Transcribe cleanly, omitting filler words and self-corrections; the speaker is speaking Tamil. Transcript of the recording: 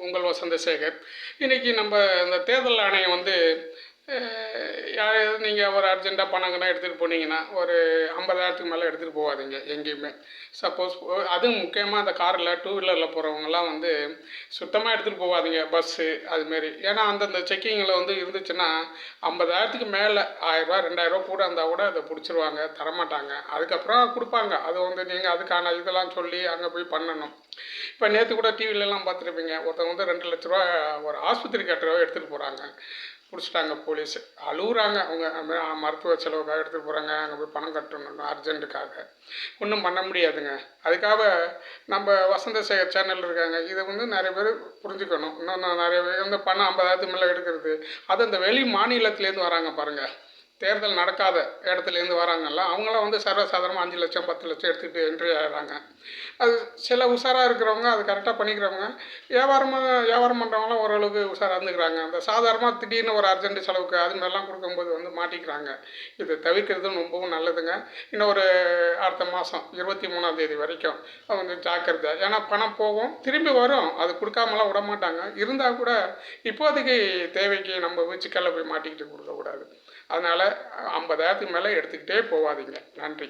உங்கள் வசந்தசேகர். இன்றைக்கி நம்ம இந்த தேர்தல் ஆணையம் வந்து நீங்கள் ஒரு அர்ஜெண்ட்டாக பணங்கன்னா எடுத்துகிட்டு போனீங்கன்னா ஒரு 50,000க்கு மேலே எடுத்துகிட்டு போகாதீங்க எங்கேயுமே. சப்போஸ் அதுவும் முக்கியமாக அந்த காரில் டூ வீலரில் போகிறவங்கலாம் வந்து சுத்தமாக எடுத்துகிட்டு போகாதீங்க, பஸ்ஸு அதுமாரி. ஏன்னா அந்தந்த செக்கிங்கில் வந்து இருந்துச்சுன்னா 50,000க்கு மேலே 1000ரூபா 2000ரூபா கூட இருந்தால் கூட அதை பிடிச்சிருவாங்க, தரமாட்டாங்க. அதுக்கப்புறம் கொடுப்பாங்க. அது வந்து நீங்கள் அதுக்கான இதெல்லாம் சொல்லி அங்கே போய் பண்ணணும். இப்போ நேற்று கூட டிவிலெலாம் பார்த்துருப்பீங்க, ஒருத்தவங்க வந்து 2 லட்ச ரூபா ஒரு ஆஸ்பத்திரி கட்டுறவ எடுத்துகிட்டு போகிறாங்க, பிடிச்சிட்டாங்க போலீஸ். அழுகுறாங்க அவங்க, மருத்துவ செலவுக்காக எடுத்துகிட்டு போகிறாங்க, அங்கே போய் பணம் கட்டணும் அர்ஜென்ட்டுக்காக. ஒன்றும் பண்ண முடியாதுங்க. அதுக்காக நம்ம வசந்தசேகர் சேனல் இருக்காங்க, இதை வந்து நிறைய பேர் புரிஞ்சுக்கணும். இன்னும் நிறைய பேர் இந்த பணம் 50,000க்கு மேலே எடுக்கிறது, அது அந்த வெளி மாநிலத்திலேருந்து வராங்க பாருங்கள், தேர்தல் நடக்காத இடத்துலேருந்து வராங்கல்ல, அவங்களாம் வந்து சர்வசாதாரணமாக 5 லட்சம் 10 லட்சம் எடுத்துகிட்டு என்ட்ரி ஆகிறாங்க. அது சில உஷாராக இருக்கிறவங்க அது கரெக்டாக பண்ணிக்கிறவங்க, வியாபாரம் பண்ணுறவங்களாம் ஓரளவுக்கு உஷாராக இருந்துக்கிறாங்க. அந்த சாதாரணமாக திடீர்னு ஒரு அர்ஜென்ட் செலவுக்கு அது மாதிரிலாம் கொடுக்கும்போது வந்து மாட்டிக்கிறாங்க. இது தவிர்க்கிறது ரொம்பவும் நல்லதுங்க. இன்னும் ஒரு அடுத்த மாதம் 23ஆம் தேதி வரைக்கும் கொஞ்சம் ஜாக்கிரதை. ஏன்னா பணம் போகும், திரும்பி வரும், அது கொடுக்காமலாம் விட மாட்டாங்க. இருந்தால் கூட இப்போதைக்கு தேவைக்கு நம்ம சிக்கலில் போய் மாட்டிக்கிட்டு கொடுக்கக்கூடாது. அதனால் 50,000க்கு மேலே எடுத்துக்கிட்டே போகாதீங்க. நன்றி.